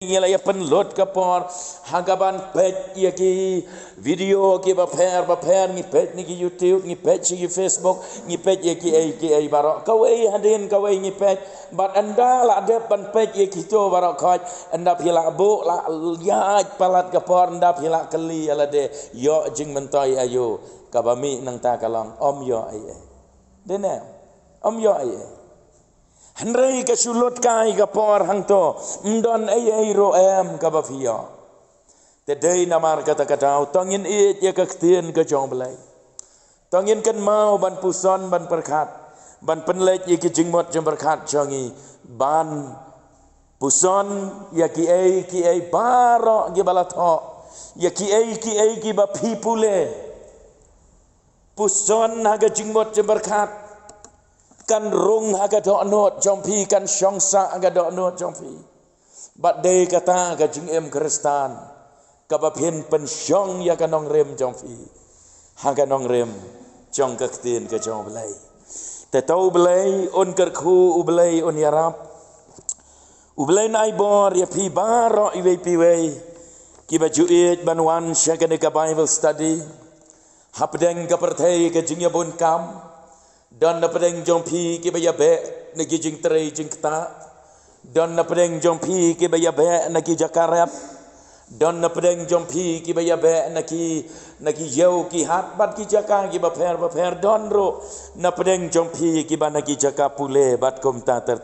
Ngela ya penlot kapor hagaban pet ya ki video ki baper ni pet ni ki YouTube ni pet ki Facebook ni pet ya ki ai barok kawai hadin kawai ni pet bat anda la ada pan pet ya ki to barok khaj anda phila bu la ya palat kapor anda phila kali ala de yo jing mentai ayo kabami nang ta kalong om yo ai dene om yo ai Henry ke sulut kai ke por hang to mdon ai ro em ka ba fia te dei namar kata kata tongin it ya ka ktien ke jong belai tongin kan mau ban puson ban perkhat ban penlej ye ki jingmot jong perkhat jongi ban puson ya ki ai baro ge balatho ya ki ai ki ba pipule puson haga jingmot jong perkhat kan rung haga do not jompi kan syongsa haga do not jompi bat de kata ga jing em kristan ka ba phen pen syong ya kanong rem jompi haga nong rem jong ka tin ka jong belai te tau belai on ker khu u belai on yarap u belai nai bor ya pi baro i we pi we ki ba ju it ban wan shakane ka bible study hapdeng ka perthai ka jing ya bon kam dan na pedeng jompi ke baya be na ki jing trei jing kta dan na pedeng jompi ke baya be na ki jakarap dan na pedeng jompi ke baya be na ki yau ki hat bat ki jaka ki ba pher don ro na pedeng jompi ki ba na ki jaka pule bat kom ta ter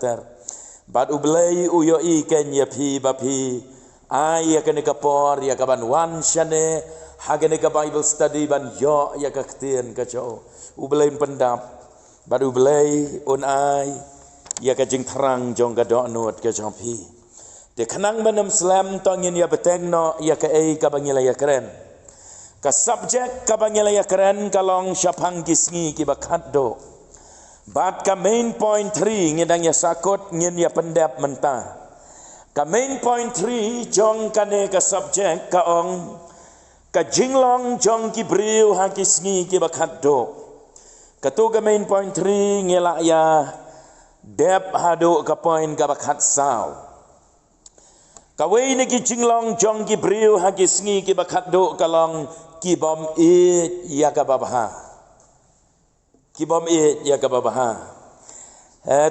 bat ublei u yo i ken ya pi ba pi ai ya ken ka por ya ka ban wan shane hagene ka bible study ban yo ya ka ktien ka cho ublei pendap baru belai on ai ya ka jing tharang jong ka do nuat ka jompi de khanang manam slam tongin ya beteng no ya ka ei ka bangila ya keren ka subject ka bangila ya keren kalong syapang kisngi ki bakhat do bat ka main point 3 ngedang ya sakot ngin ya pendap mentah ka main point 3 jong ka ne ka subject ka ong ka jinglong jong ki briu ha kisngi ki bakhat do Katuga main point 3 ngela ya dep hado ka point ka bakhat saw kawai ni ki jinglong jong ki briu ha ki sngi ki bakhat do kalong ki bom it ya ka babha ki bom it ya ka babha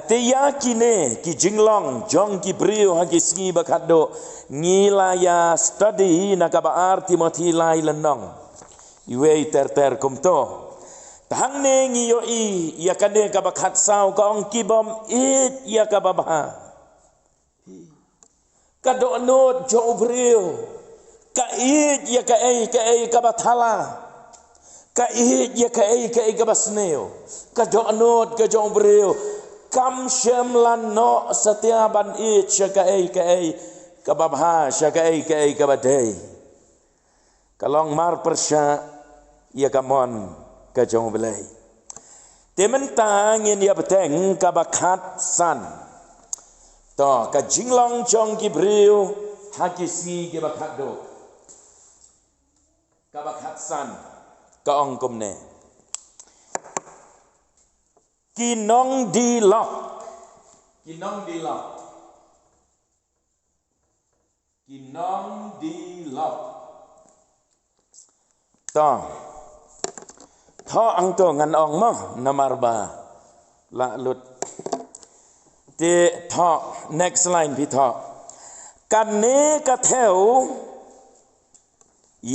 te ya ki ne ki jinglong jong ki briu ha ki sngi bakhat do ngila ya study na ka ba Timothy lai lenong iwe ter kumto Tahang ne ngiyo i ya kane ka bakhat saw ka ong kibom it ya ka babha ka do not jo brio ka it ya ka ei ka bathala ka it ya ka ei ka basneo ka do not ka jo brio kam shem lan no satya ban it sha ka ei ka babha sha ka ei ka badai kalong mar persya ya ka mon ka jong belai tementang ya beteng ka bakhat san to ka jinglong jong ki briu hakisi ki bakhat do ka bakhat san ka ong kumne kinong di lok to tho ang to ngan ong mo namar ba la lut te tho next line pi tho kan ne ka theo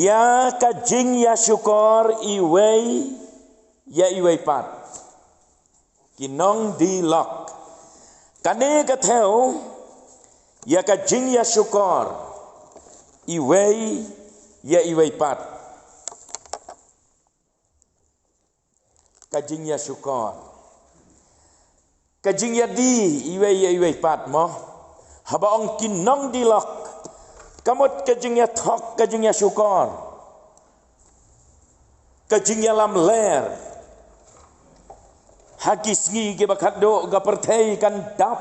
ya ka jing ya syukor iwei pat kinong di lok kan ne ka theo ya ka jing ya syukor iwei pat kajing ya syukor kajing ya di iwe pat mo haba ong kinong dilok kamot kajing ya thok kajing ya syukor kajing ya lam ler hakis ngi ke bakhat do ga perthai kan dap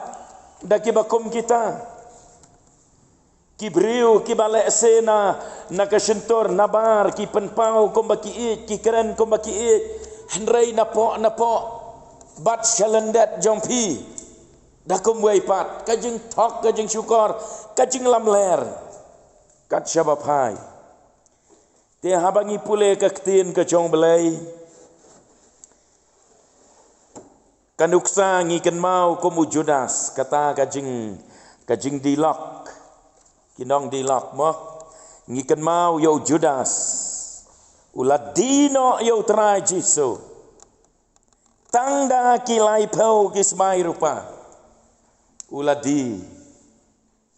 da ke bakum kita kibriu ki bale sena na kasentor nabar ki penpau kom baki it ki keren kom baki it Henry na po bat shalendet jompi dakum wei pat ka jing thok ka jing syukur ka jing lam ler kat syabapai te habangi pule ka ktin ka chong belai kanuksa ngi ken mau komu Judas kata ka jing dilok kinong dilok mo ngi ken mau yo Judas uladino yo trai Jisu tangda kilai pau kismai rupa uladi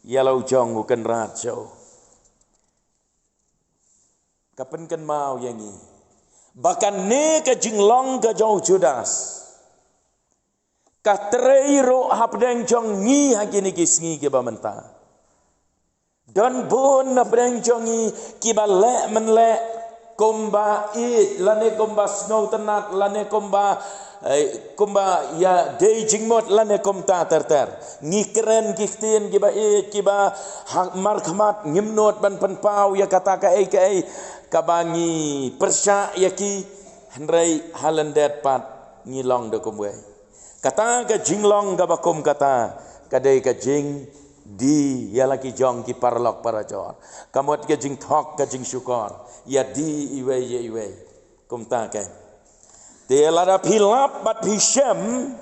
yalau jong uken rajo kapan ken mau yangi bahkan ne ka jinglong ka jong Judas ka treiro hapdeng jong ngi hakini kisngi ke bamenta don bon hapdeng jong ngi kibale menle komba it lane komba snow tenat lane komba ya day jingmot lane komta terter ngi keren kiftin kiba it kiba markmat ngimnot ban penpau ya kata ka ai kabangi persya yaki hendrai halendet pat ngilong de komwe kata ka jinglong ka bakum kata kadai ka jing di ya laki jong ki parlok para jor kamot ka jing thok ka jing syukur ya di iwe kumta ka te lara philap bat phisem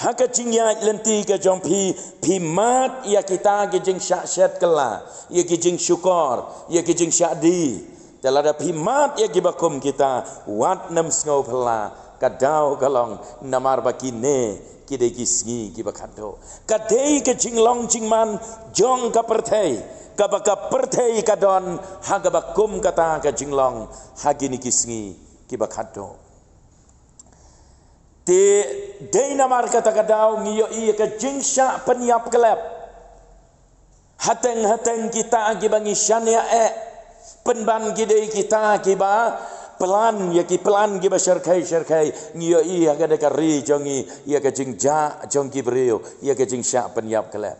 haka jing ya lenti ka jong phi mat ya kita ka jing syak kala ya ki jing syukur ya ki jing syadi te lara phi mat ya ki bakum kita wat nam sngo phla kadau kalong namar bakine kidai kisngi kibakado kadai ke jinglong jingman jong ka perthei ka baka perthei kadon haga bakum kata ka jinglong hagini kisngi kibakado te dei namar kata kadau ngiyo i ka jingsha peniap kelep hateng kita akibangi syania penban kidai kita kiba pelan ya ki pelan ki syarkai ngiyo i aga de kari jongi ya ka jingja jong ki brio ya ka jing sya penyap kelep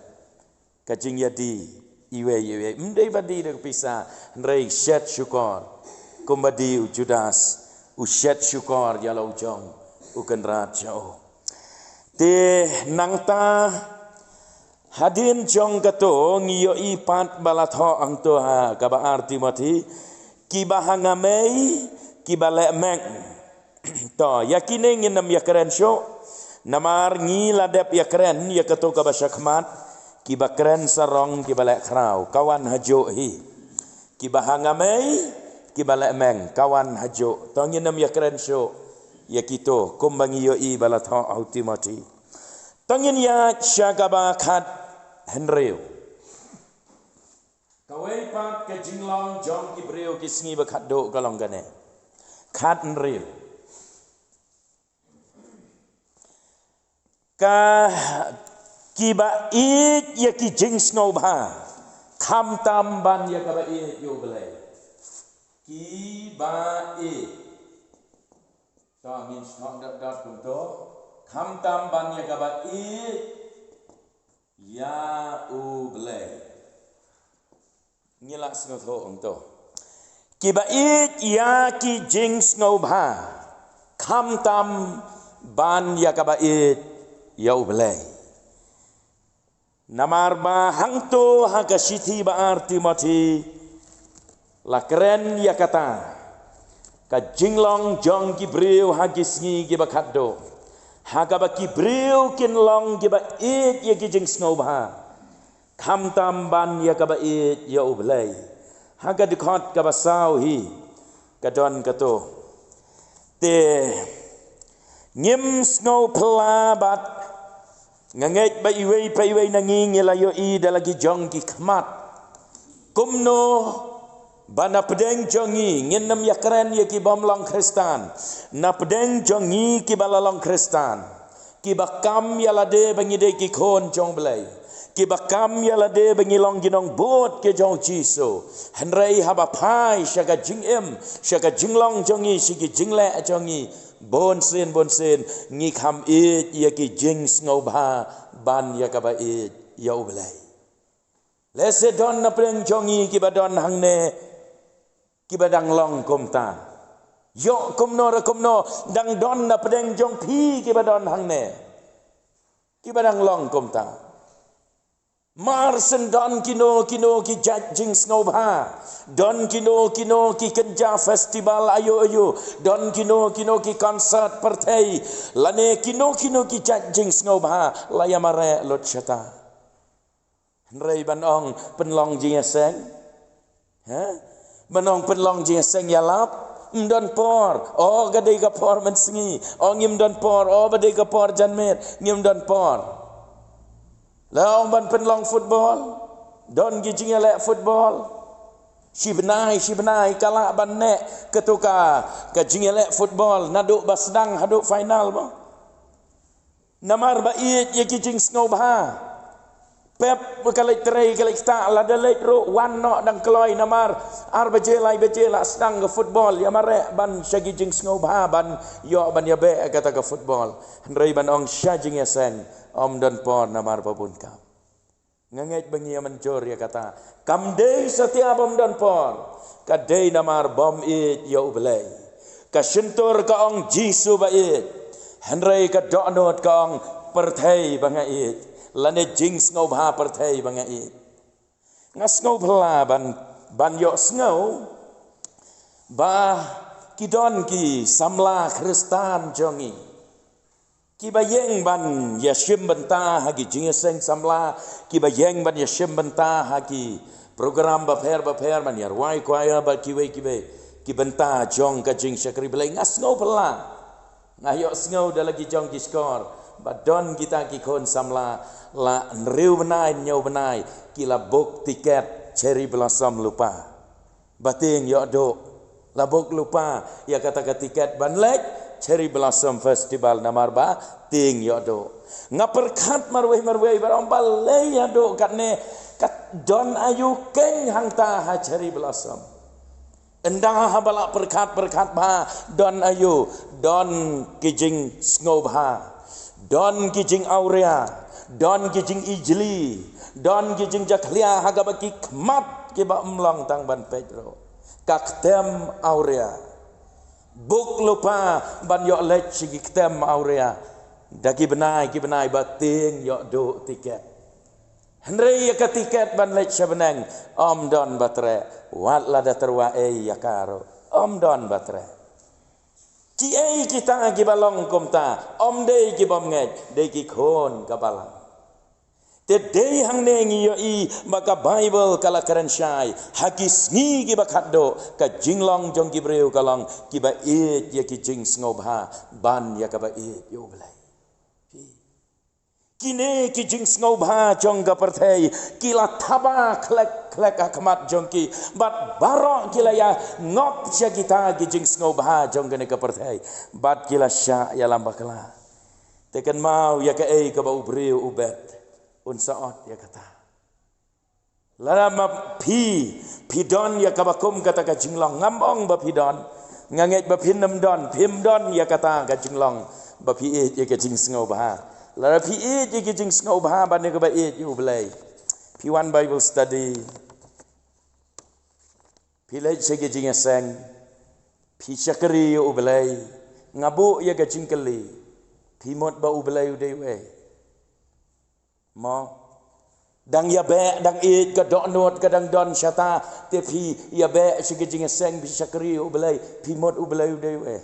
ka jing yadi iwe mdei badi de pisa rei syat syukur kumbadi Judas usyat syukur ya lau jong uken rajo te nangta hadin jong kato ngiyo i pat balatho ang to ha ka ba arti mati ki bahangamei kibale mek to yakine nginam yakren syo namar ngi ladep yakren yakato ka basyakmat kibakren sarong kibale krau kawan hajo hi kibahangamei kibale meng kawan hajo to nginam yakren syo yakito kumbangi yo i balatho autimati tangin ya syagaba khat henreu kawai pat ke jinglong jong kibreu kisngi bakado kalong gane khat henreu ka kiba it ya ki jing snow ba kham tam ban ya ka ba it yo belai kiba it to means not dot punto kham tam ban ya ka ba it ya u belai ngilak snow tho ongto kiba it ya ki jing snow ba kham tam ban ya ka ba it ya u belai namar ba hangto haka sithi ba arti mati la keren ya kata ka jinglong jong ki breu hagisngi ki ba khaddo haka ba ki breu kin long ki ba it ya ki jing snow ba kham tam ban ya ka ba it ya u belai haka dikhot ka ba sau hi ka don ka to te ngim snow pelabat ngangait ba iwei pa iwei nangi ngelayo i dalagi jong ki khmat kumno bana pedeng jongi nginam yakren ye ki bomlong kristan na pedeng jongi ki balalong kristan ki bakam yalade bangide ki khon jong belai ki bakam yalade bangilong ginong bot ke jong jiso henrei haba pai syaga jingem syaga jinglong jongi sigi jingle jongi bon sen ngi kham it ya ki jing ngau ba ban ya ka ba it ya ublai lese don na preng jongi ki badon hangne ki badang long komta yo komno dang don na preng jong phi ki badon hangne Kibadang long komta. Marsen don kino ki jajing snobha. Don kino ki kerja festival ayo. Don kino ki konsert partai. Lane kino ki jajing snobha. Layamare lot syata. Henry banong penlong jingeseng. Banong penlong jingeseng yalap. Mdon por. Oh gadai ka por mensengi. Oh ngim don por. Oh badai ka por janmet. Ngim don por. Laong ban penlong football. Don gijing elek football. Si benai kalak ban nek ketuka gijing elek football naduk basdang haduk final ba. Namar ba iet ye gijing snobha. Pep kalai terai kalai sta la dalek ro wan no dang keloi namar ar bejelai bejela sedang ke football ya mare ban syagijing snobha ban yo ban ya be kata ke football. Henry ban ong syajing ya sen. Om dan por namar babun kam. Ngengej bengi mencur ya kata. Kam day setiap om dan por. Kadai namar bom it ya ublay. Kasentur ka ong jisu ba it. Henry ka donot ka ong perthai banga it. Lane jings ngau bha perthai banga it. Ngas ngau bela ban yo ngau. Ba kidon ki samla Kristan jongi. Kibayeng ban yashim benta hagi jingeseng samla. Kibayeng ban yashim benta hagi program baper ban yarwai kwaya ba kiwe. Kibenta jong ka jing syakri belai ngas ngau pela. Ngayok ngau dah lagi jong ki skor. Badon kita ki kon samla la nriu benai nyau benai kila book tiket cherry blossom lupa. Bating yo dok. La book lupa ya kata tiket ban lek Cherry Blossom Festival namar ba ting yo do. Ngaperkat marweh barombal le ya do katne kat don ayu keng hangta ha Cherry Blossom. Endang ha balak perkat ba don ayu don kijing snobha. Don kijing aurea, don kijing ijli, don kijing jaklia haga baki kmat kiba umlong tang ban Pedro. Kaktem aurea. Buk lupa ban yok lech sigi ketem aurea. Dagi benai bating yok do tiket. Henry ya ke tiket ban lech sebeneng. Om don batre. Wat lada terwa ya karo. Om don batre. Ki kita gi balong komta. Om dei gi bom ngej. Dei gi khon kabalang. Tedei hang nengi yo maka Bible kala keren syai hakis ngi ki bakado ka jinglong jong ki breu kalong ki ba it ya ki jing snobha ban ya ka ba it yo belai kine ki jing snobha jong ka perthai kila thaba klek akmat jong ki bat barok kila ya ngop sya kita ki jing snobha jong kene ka perthai bat kila sya ya lambakla teken mau ya ka ka ba breu ubet unsaot ya kata. Lama pidon ya kabakum kata ka jinglong ngambong ba pidon nganget ba pinem don pimdon ya kata ka jinglong ba pi ya ka jing sngo ba. Lama pi ya ka jing sngo ba ban ka ba you belai. Pi one Bible study. Pi lej se ka jing seng. Pi syakri u belai. Ngabu ya ka jing kali. Pi mot ba u belai u dewe. Mo dang ya be dang it ka donot ka dang don syata te pi ya be sigi jing seng bi syakri u belai pi mot u belai dewe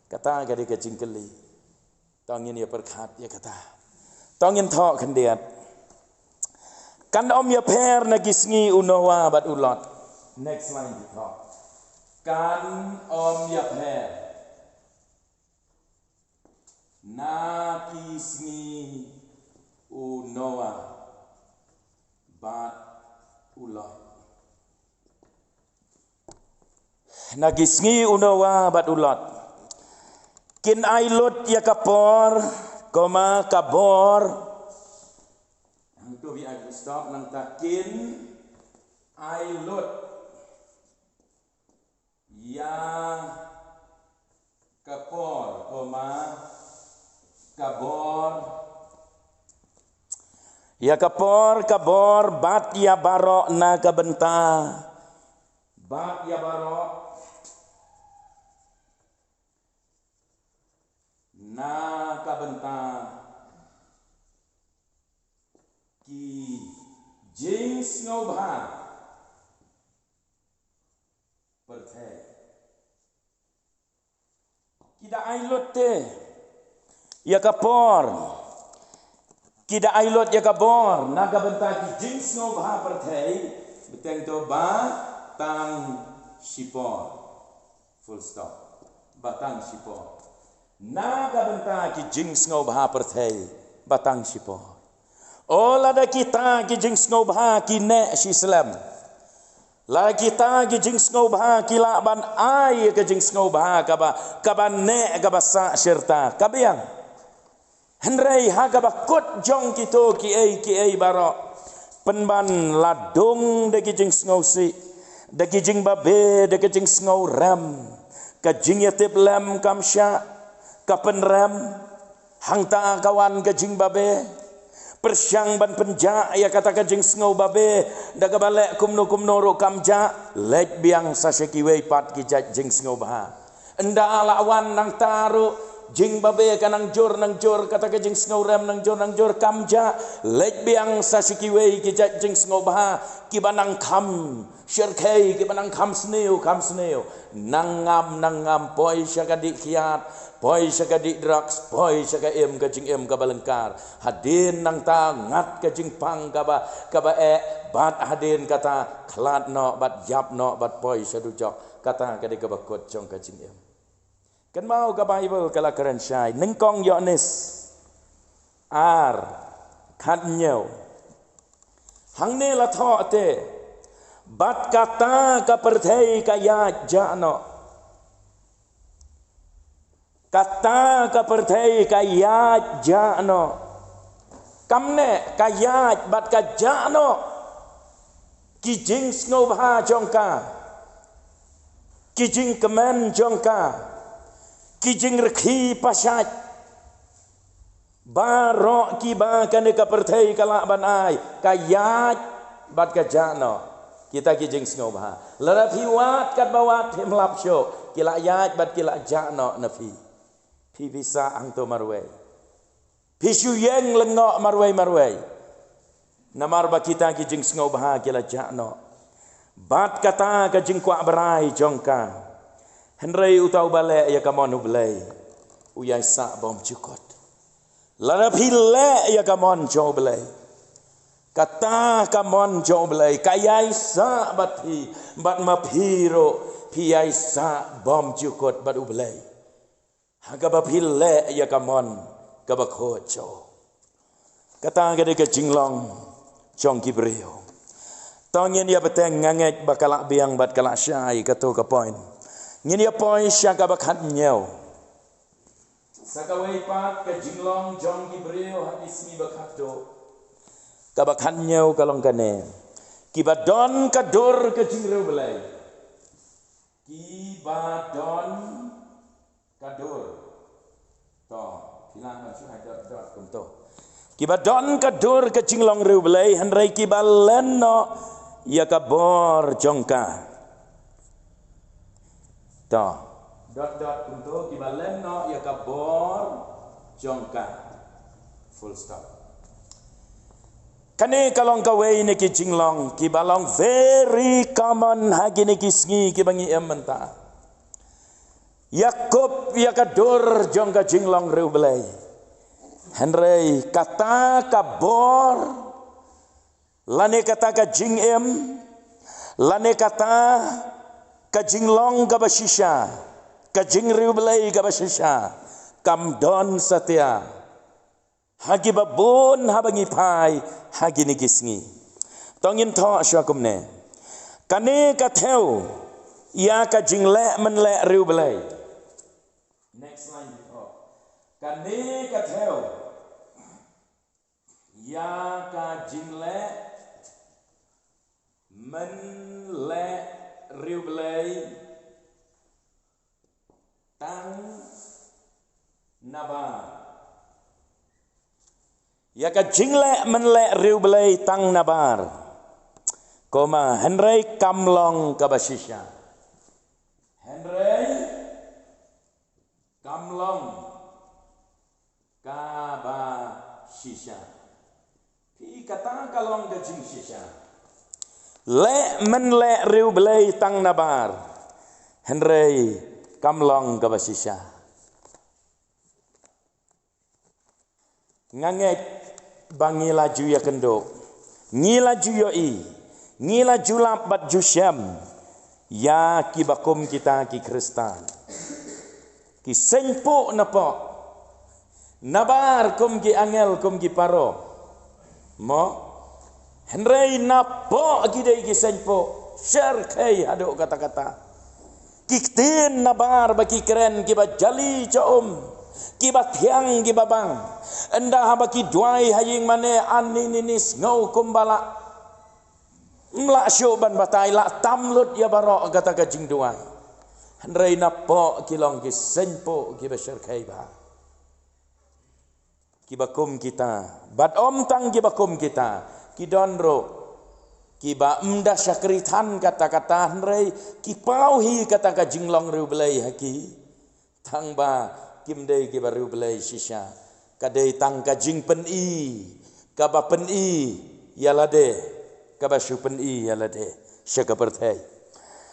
kata ga de ka jingkeli tongin ya perkat ya kata tongin thok kendiat kan om ya per na gisngi unowa bat ulot next line di thok kan om ya per na gisngi unoa bat ulot nagisngi unoa bat ulot kin ailut ya kapor koma kabor ang to bi ag stop nang takin ailut ya kapor koma kabor ya kabor bat ya barok na kabenta bat ya barok na kabenta ki jing ngau bha perthai kida ailot te ya kapor kida ailot ya kabor naga benta ki jing ngau bha perthai beteng to ba tang sipor full stop batang sipor naga benta ki jing ngau bha perthai batang sipor ola da kita ki jing ngau bha ki ne si Islam la kita ki jing ngau bha ki la ban ai ki jing ngau bha ka ba ne ka ba sa serta ka biang henrei ha ka ba kot jong kito ki ai baro penban ladung de ki jing ngau si de ki jing ba be de ki jing ngau ram ka jing yatip lam kam sya ka pen ram hang ta kawan ka jing ba be persyang ban penja ya kata ka jing ngau ba be da ka balek kumno ro kam ja lek biang sa seki wei pat ki jing ngau ba enda lawan nang taru jing babe kanang jor kata ke jing ngau ram nang jor kam ja lek biang sa siki wei ki jing ngau ba ki banang kham syirkai ki banang kham sneu nang ngam poi syakadi kiat poi syakadi drugs poi syaka em ka jing em ka balengkar hadin nang ta ngat ka jing pang ka ba bat hadin kata klat no bat jap no bat poi syadu jok kata ka de ka bakot jong ka jing em kan mau ka Bible kala keren syai nengkong Yohanes ar khat nyeu hang ne la tho te bat kata ka perthei ka ya jano kata ka perthei ka ya jano kamne ka ya bat ka jano ki jing ngau bha jongka ki jing kemen jongka kijing rekhi pasat baro ki ba kan ka perthai kala banai kayat bat ka jano kita kijing ngau bha lara piwat kat bawat him lap syo kila yat bat kila jano nafi pi bisa angto marwei pisu yeng lengok marwei namar ba kita kijing ngau bha kila jano bat kata ka jing kwa berai jongka henrei utau bale ya kamon ublei uyai sa bom cukot lana phile ya kamon jo blei kata kamon jo blei kayai sa bathi bat maphiro piai sa bom cukot bat ublei haga ba phile ya kamon ka ba kho jo kata gade ke jinglong jong kibrio tongyen ya beteng nganget bakala biang bat kala syai kato ka point ngin ya poi syaka bakhat nyeu sakawai pat ka jinglong jong gibreo hadis mi bakhat do ka bakhat nyeu kalong kane ki badon ka dur ka jingreu belai ki badon ka dur to bilang maksud dot kumto ki badon ka dur ka jinglong reu belai hanrai ki baleno ya ka bor jongka to dot untuk kibalen no ya kabor jongka full stop kane kalong kawai ne ki jinglong ki balong very common hagi ne ki sngi ki bangi ementa Yakub ya kadur jongka jinglong reu belai henrei kata kabor lane kata ka jing em lane kata ka jinglong ka basisya ka jingriu belai ka basisya kam don satya hagi babun habangi pai hagi nikisngi tongin tho syakumne kane ka theo ya ka jingle menle riu belai next line tho kane ka theo ya ka jingle menle riu belai tang naba ya ka jingle menle riu belai tang nabar koma henrei kamlong ka basisya henrei kamlong ka basisya pi kata kalong gajing shisha le men le riu belai tang nabar henrei kamlong ka basisha ngangek bangila ju ya kendo ngila ju yo i ngila julap bat jusyam ya kibakum kita ki Kristan ki senpo napa nabar kum ki angel kum ki paro mo henrei napo gidei ki senpo share kai hado kata-kata kiktin nabar baki keren ki ba jali chaum ki ba thiang ki babang enda baki duai haying mane anininis ngau kumbala mla syoban batai la tamlut ya baro kata kajing duai henrei napo kilong ki senpo ki ba share kai ba kibakum kita bat om tang kibakum kita kidonro kiba mda syakritan kata-kata henrei kipauhi kata jinglong riu belai haki tang ba kimdei kiba riu belai shisha kadei tang kajing pen i kaba pen i yalade kaba shu pen i yalade syaka perthai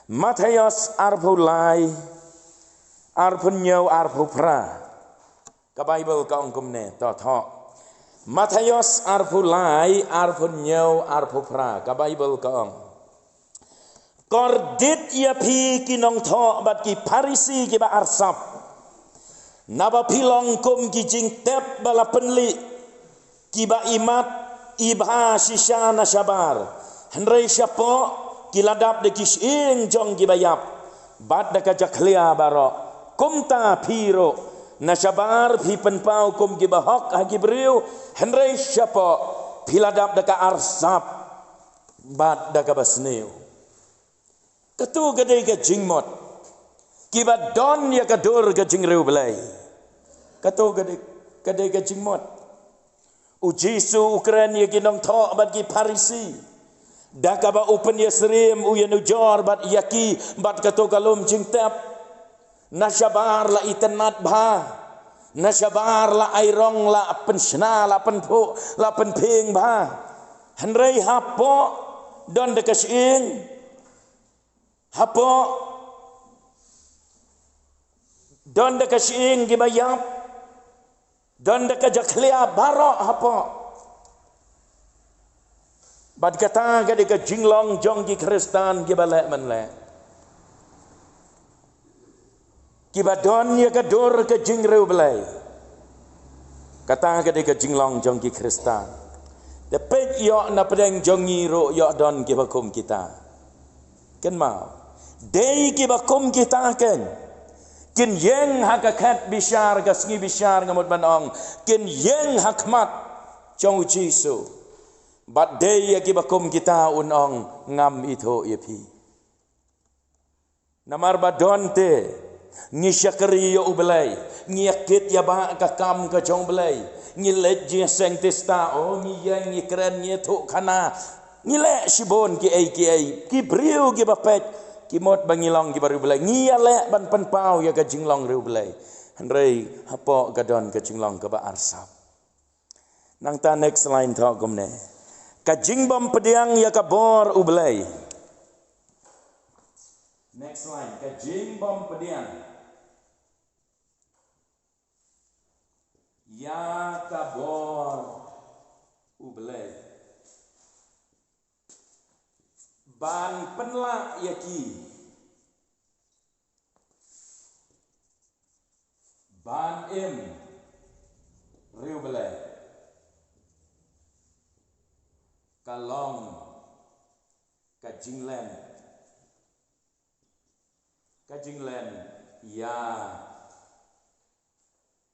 Matthayos arphulai arphunyo arphupra ka Bible ka ongkum ne to tho Matthayos arphulai arphunyo arphupra ka Bible ka ong kordit ya phi kinong tho bat ki Pharisi ki ba arsap naba pilong kum ki jing tep bala penli ki ba imat ibha shisha na shabar henrei syapo ki ladap de kising jong ki bayap bat da ka jaklia baro kumta phiro nasyabar phi penpau kum ki bahok hagi beriu henrei syapo piladap daka arsap bat daka basneu ketu gede ke jingmot kiba don ya kadur ke jingreu belai ketu gede ke jingmot ujisu ukran ya kinong tho bat ki Pharisi daka ba upen ya serim uyanu jor bat yaki bat ketu kalum jingtap nasyabar la itenat bha nasyabar la airong la pensna la penpo la penping bha henrei hapo don de kasing hapo don de kasing gibayap don de kajaklia baro hapo bad kata gade ka jinglong jong ki Kristan gibale manle kibadon ya kadur ke jingreu belai kata ke de jinglong jong ki Kristan de pek yo na pedeng jongi ro yo don ki bakum kita ken mau dei ki bakum kita ken kin yeng hakakat bishar gasngi bishar ngamut banong kin yeng hakmat jong Jisu bat dei ya ki bakum kita unong ngam itho yepi namar badon te ngi syakri yo ubelai ngi yakit ya ba ka kam ka jong belai ngi let je seng testa o ngi yang ngi kren ngi thu khana ngi le sibon ki ai ki briu ki bapet ki mot bangilong ki baru belai ngi ya le ban pen pau ya ka jinglong riu belai henrei hapo ka don ka jinglong ka ba arsap nang ta next line tho gumne ka jingbom pediang ya ka bor ubelai next line ka jingbom pediang ya kabor ubelai ban penla yaki ban im riu belai kalong kajinglen ya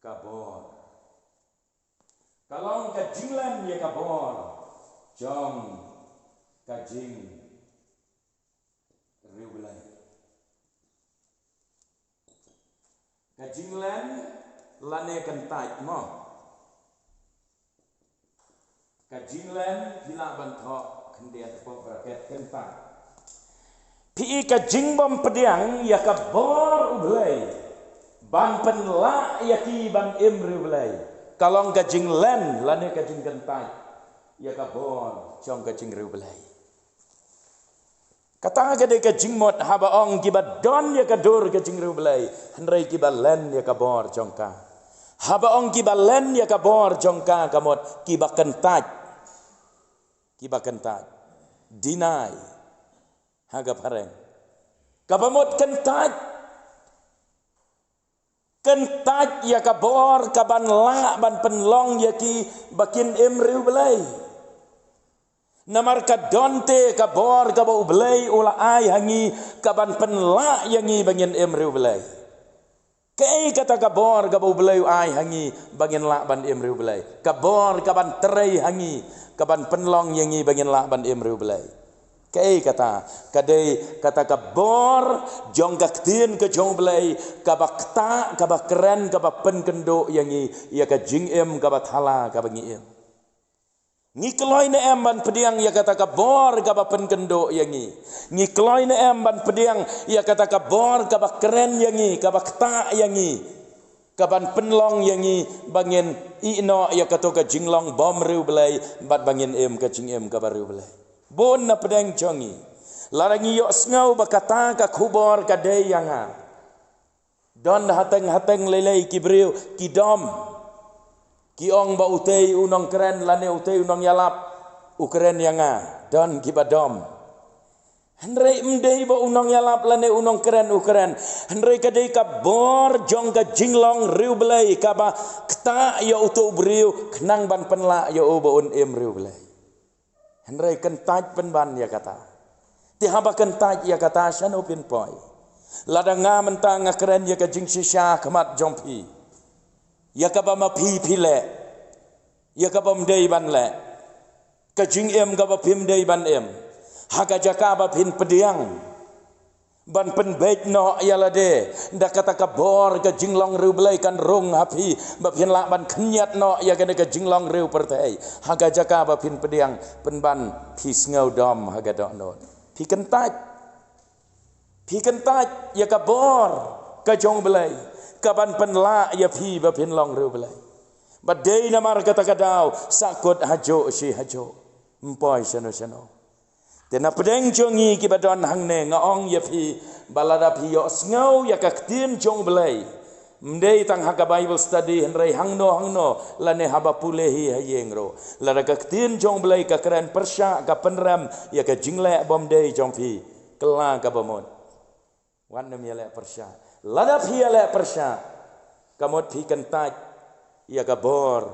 kabor kalong kajinglen ya kabor jong kajing riu belai kajinglen lane kentai mo kajinglen bila bantok kendian pok braket kentai pi kajingbom pediang ya kabor ubelai ban penla ya ki ban im riu belai kalong kajing len lane kajing kentai ya ka bor jong ka jing riu belai kata ka de ka jing mot haba ong ki ba don ya ka dur ka jing riu belai hanrei ki ba len ya ka bor jong ka haba ong ki ba len ya ka bor jong ka kamot ki ba kentaj deny haga pareng kabamot kentaj ya ka bor ka ban la ban penlong ya ki bakin riu belai namar ka donte ka bor ka ba belai ula ai hangi ka ban penla yangi bangin riu belai kei kata ka bor ka ba belai ai hangi bangin la ban riu belai ka bor ka ban terei hangi ka ban penlong yangi bangin la ban riu belai kei kata kadai kata ka bor jong ka tin ka jong belai ka ba kta ka ba keren ka ba pen kendo yangi ya ka jing ka ba thala ka bangi ngikloi na ban pediang ya kata ka bor ka ba pen kendo yangi ngikloi na ban pediang ya kata ka bor ka ba keren yangi ka ba kta yangi ka ban penlong yangi bangin ino ya kata ka jinglong bom riu belai bat bangin ka jing ka ba riu belai bon na pedang jongi larangi yo snau ba kata ka khubor ka de yanga don hateng lelei kibriu kidom kiong ba utei unong keren lane utei unong yalap ukeren yanga don kibadom henrei mdei ba unong yalap lane unong keren ukeren henrei kadei ka bor jong ka jinglong riu belai ka ba kta ya utu briu kenang ban penla ya ba un riu belai henrei kentaj penban ya kata ti haba kentaj ya kata shan upin poi ladanga mentang keren ya ka jing shisha kemat jongpi ya ka ba ma pi le ya ka ba mdei ban le ka jing ka ba pim dei ban ha ka jaka ba pin pediang ban pen bait no ya la de nda kata ka bor ka jinglong riu belai kan rong hapi ba pin la ban knyat no ya ka jinglong riu pertai ha ka jaka ba pin pediang pen ban pi ngau dom ha ga do no pi kentaj ya ka bor ka jong belai kaban penla ya pi ba pin long riu belai badai namar kata kadau sakut hajo si hajo mpoi sano tena pedeng jongi ki badon hangne ngaong ya pi balada pi yo ngau ya ka tin jong belai mdei tang haka bible study henrei hangno lane haba pulehi hayengro lada ka tin jong belai ka keren persya ka penram ya ka jingle bom dei jong pi kela ka bomon wan nem ya le persya lada pia le persya kamot pi kentaj ya ka bor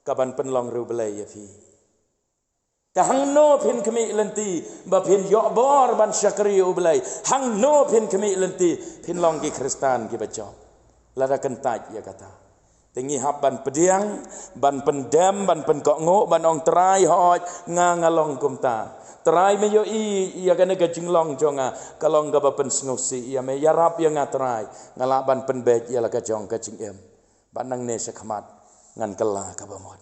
kaban penlong riu belai ya pi kahang no pin kemi lenti ba pin yo bor ban syakri u belai hang no pin kemi lenti pin long ki kristan ki baco lada kentaj ya kata tingi hap ban pediang ban pendem ban pen kok ngo ban ong trai hoj ngalong kumta trai me yo ya kana ka jinglong jonga kalong ga ba pen sngosi ya me yarap ya ngatrai ngala ban pen bej ya la ka jong ka jingem ban nang ne sekhamat ngan kala ka ba mod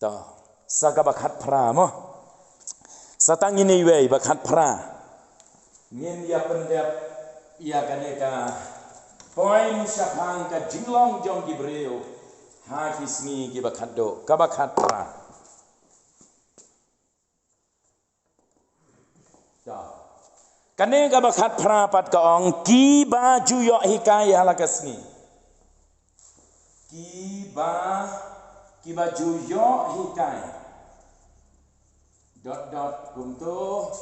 to saka bakhat phra mo satang ini wei bakhat phra ngin ya pendep ya kana ka poin syapang ka jinglong jong gibreu ha kisni ki bakhat do ka bakhat phra kane ka bakhat phra pat ka ong ki ba ju yo hikai halakasni ki ba ju yo hikai dot kumto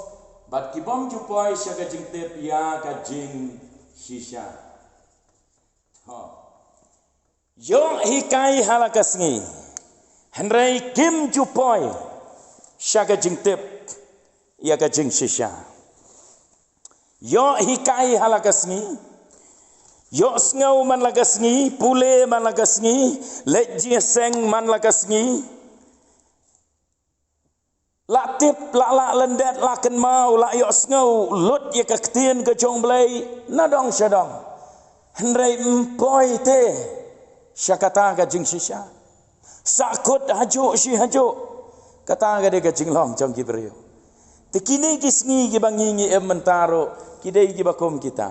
bat ki bom ju poi sya ka jing tep ya ka jing shisha yo hikai halakasni henrei kim ju poi sya ka jing tep ya ka jing shisha yo hikai halakasni yo ngau man lagasni pule man lagasni leji seng man lagasni la tip la lendet la ken mau la yo ngau lut ye ka ktien ke jong blai na dong syadong henrei mpoi te syakata ka jing shisha sakut hajo si hajo kata ga de ka jing long jong gibreu tekini kisni ki bangingi mentaro kidai ki bakom kita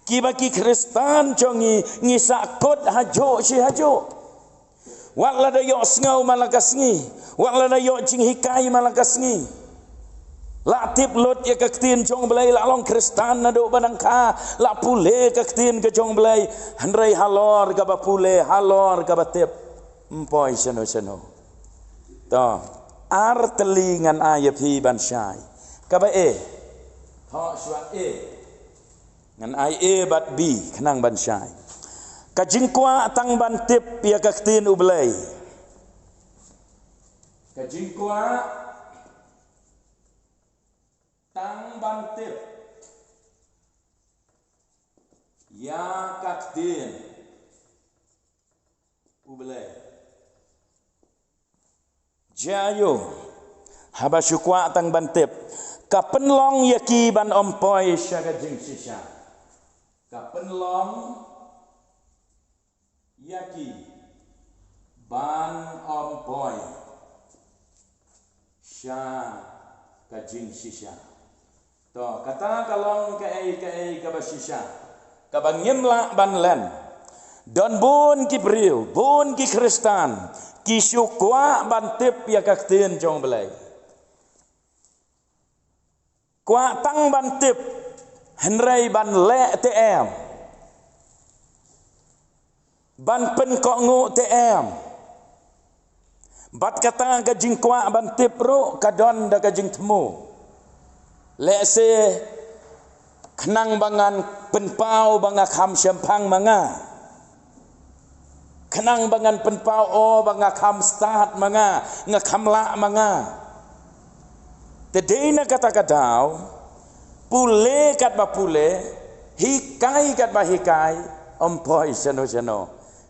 ki baki kristan jongi ngisakut hajo si hajo Wak la da yok sengau malakas ngi. Wak la da yok jing hikai malakas ngi. La tip lot ya kaktin jong belai la long kristan na do banang ka. La pule kaktin ke jong belai. Handrai halor ka ba pule, halor ka ba tip. Mpoi seno. To. Ar telingan ayat hi ban syai. Ka ba Tho suat ngan ai bat b kenang ban syai. Kajing kwa tang ban tip ya kaktin ublay. Kajing kwa tang ban tip ya kaktin ublay. Jayo habasyu kwa tang ban tip kapenlong yaki ban ompoi syaga jing sisya. Kapenlong yaki ban ompoi syaga jing sisya. To kata kalong ke basisya. Kabangimla ban len. Don bun ki priu, bun ki kristan, ki syukwa ban tip ya kaktin jong belai. Kwa tang ban tip henrai ban le TM ban pen kok ngu TM bat kata gajing kwa ban tip ro kadon da gajing temu le se kenang bangan penpau banga kham sempang manga kenang bangan penpau o banga kham start manga ngakham la manga. Tedena kata-katau, pule kat ba pule, hikai kat ba hikai, ompoi seno.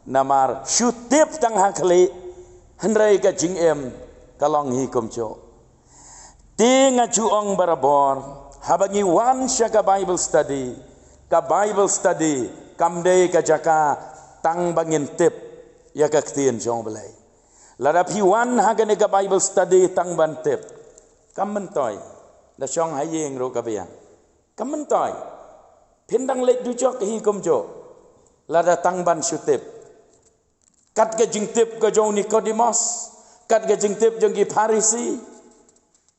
Namar syutip tang hakli, henrai ka jing kalong hikum co. Tinga juong barabor, habangi wan syaka Bible study, kamdei ka jaka tang bangin tip, ya ka ktien jong belai. Ladap hiwan hagane ka Bible study tang ban tip. Kamentoi da syong hayeng ro kabiang kamentoi pindang lek du jok hi kom jo la da tang ban syutip kat ke jing tip ke jong Nicodemus kat ke jing tip jong gi Farisi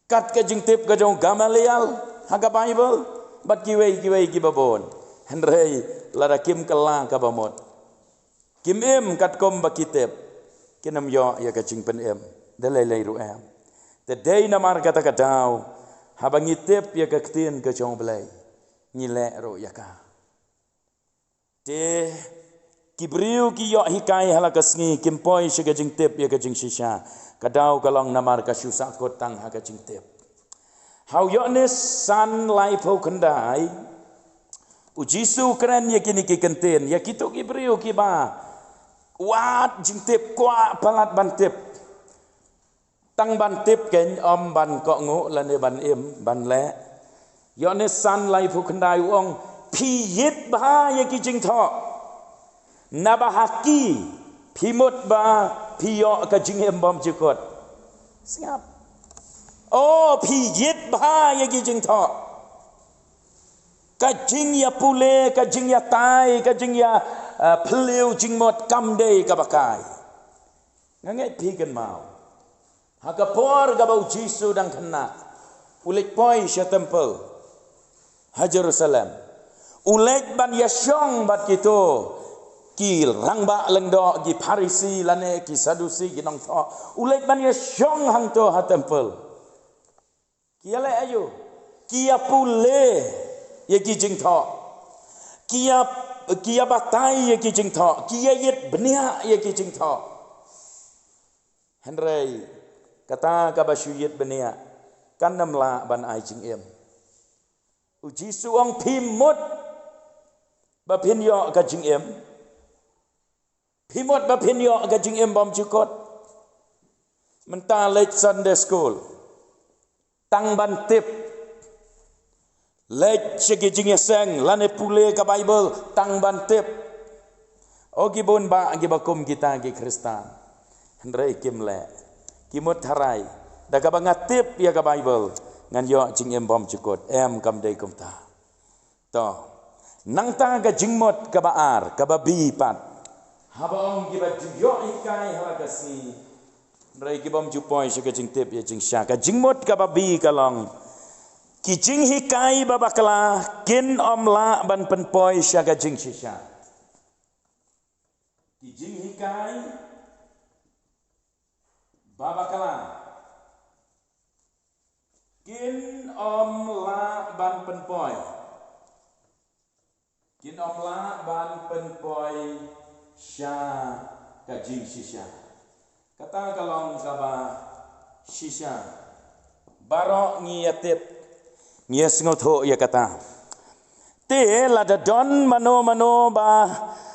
kat ke jing tip ke jong Gamaliel haga Bible bat kiwei ki babon henrei la da kim kala ka bamot kim kat kom ba kitep kinam yo ya ka jing pen da lei ru Tedai namar kata-katau habang itip ya kaktin ke jong belai ngile ro ya ka. Te kibriu ki yo hikai halakas ngi kimpoi sya jing tip ya ka jing sisya kadau kalong namar ka syusa kotang ha ka jing tip. Hau yo ne san lai pho kendai ujisu keren ya kini ki kentin ya kitu kibriu ki ba wat jing tip kwa palat ban tip tang ban tip ken ban kok ngu lane ban ban le yo ne san lai phu kendai ong pi yit ba ye ki jing tho na ba haki pi mut ba pi yo ka jing bom jikot singap pi yit ba ye ki jing tho ka jing ya pule ka jing ya tai ka jing ya phliu jing mot kam dei ka bakai ngangai pi kan mau Hakapor gabau Jisu dan kena ulik poi sya temple ha Jerusalem ulik ban yasyong bat kito ki rangba lengdo gi Farisi lane ki Sadusi gi nong tho ulik ban yasyong hang to ha temple kiale ayu kia pule ye ki jing tho kia batai ye ki jing tho kia yit benia ye ki jing tho henrei kata kabasyuyit benia kan namla ban ai jing uji suong pimut bapin yo ka jing pimut bapin yo ka jing bom jukot menta late Sunday school tang ban tip late segi jing seng lane pule ka Bible tang ban tip ogi bon ba gi bakum kita gi Kristen henrei kimle kimut harai da ka bangatip ya ka Bible ngan yo jing bom jukot kam dei kom ta to nang ta ga jingmot ka baar ka babi pat habang giba jyo hikai halakasi rai gibam jupoi saka jing tip ya jing syaka jing mot ka babi kalong ki jing hikai babakala kin omla ban penpoi saka jing shisha ki jing hikai babakala kin omla ban penpoi kin omla ban penpoi sha kajing shisha kata kalong kaba shisha barok ngiyatip ngiyas ngotho ya kata te lada don mano ba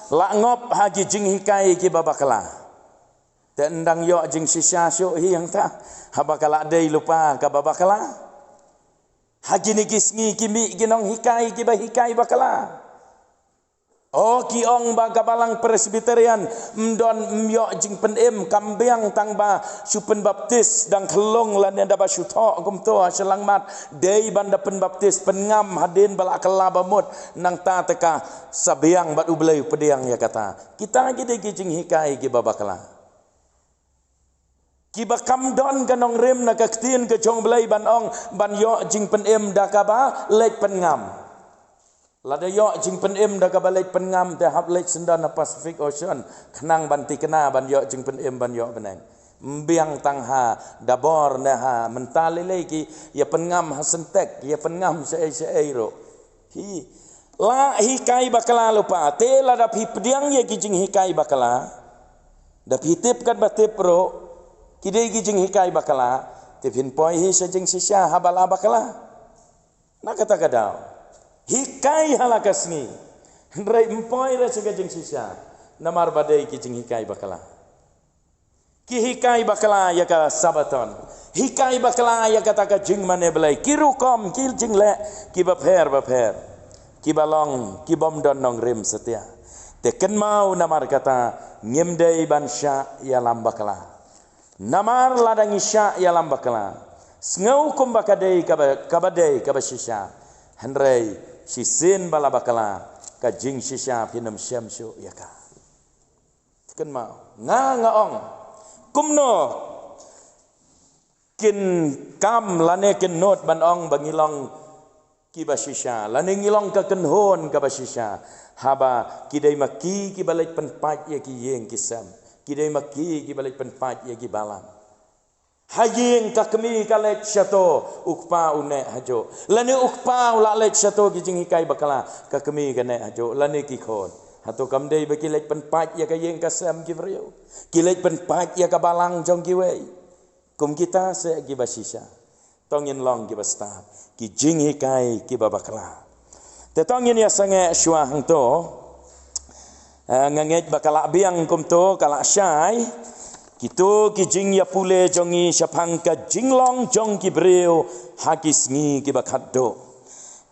la ngop hagi jing hikai ki babakala te endang yo jing shisha syo hi yang ta habakala dei lupa ka babakala hagi ni kisngi kimi ginong hikai ki ba hikai bakala. Oh kiong ba kabalang presbyterian mdon myo jing penem kambiang tang ba supen baptis dang kelong lan da ba syutho kum to selang mat dei banda pen baptis pengam hadin bala kelaba mut nang ta teka sabiang bat ublei pediang ya kata kita gide jing hikai ki babakala ki bakam don kanong rem na kaktin ke chong blei ban ong ban yo jing penem da ka ba lek pengam lada yo jing penem da ka balai pengam te hap lek sendan Pacific Ocean kenang banti kena ban yo jing penem ban yo benang mbiang tang ha dabor na ha mentali lagi ya pengam ha sentek ya pengam sei ro hi la hikai bakala lupa te la da pi pediang ye ki jing hikai bakala da pi tip kan batip ro kidei ki jing hikai bakala te pin poi hi se jing sisha habala bakala na kata kadau hikai halakasni rai empoi ra sega jing sisa namar badai ki jing hikai bakala ki hikai bakala ya ka sabaton hikai bakala ya kata ka jing mane belai kirukom ki jing le ki bapher ki balong ki bom don nong rim setia te ken mau namar kata ngimdei bansha ya lam bakala namar ladang isya ya lam bakala ngau kum bakadei kabadei kabashisha henrei sisin bala bakala ka jing shisha pinam syamsu yaka ken mau nga ong kumno kin kam lane ken not ban ong bangilong kibashisha lane ngilong ka kenhon ka bashisha haba kidai maki ki balai penpat ya ki yeng kisam kidai maki ki balai penpat ya ki balam haying kakmi kalek syato ukpa une hajo lani ukpa ula lek syato kijing hikai bakala kakmi kane hajo lani kikon hato kamdei baki lek penpat ya kayeng kasam kivrio kilek penpat ya kabalang jong kiwei kum kita se gibasisha tongin long gibasta kijing hikai kibabakala te tongin ya sange syua hang to nganget bakala biang kum to kala syai Kito kijing ya pule jongi syapangka jinglong jong kibreo hakis ngi kibakaddo.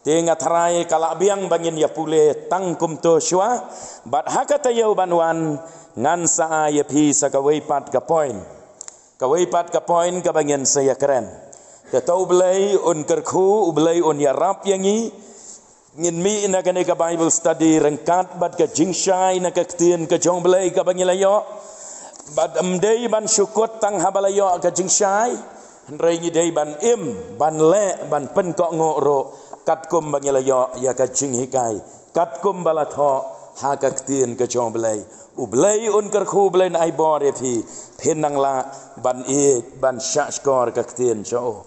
Tenga tarai kala biang bangin ya pule tangkum to syua bat hakata yau banwan ngan saa ya pi sa kawaipat ka point. Kawaipat ka point ka bangin saya keren. Tetau belai on kerku belai on ya rap yangi ngin mi na kane ka Bible study rengkat bat ka jingshai na ka ktien ka jong belai ka bangin layo. Bad amdei ban syukut tang habalayo ka jingshai hendrai ngidei ban ban le ban pen kok ngoro katkum bangilayo ya ka jing hikai katkum balatho ha ka ktien ka jong belai ublai un kerku belai ai bor e phi phenang la ban ban sha skor ka ktien cho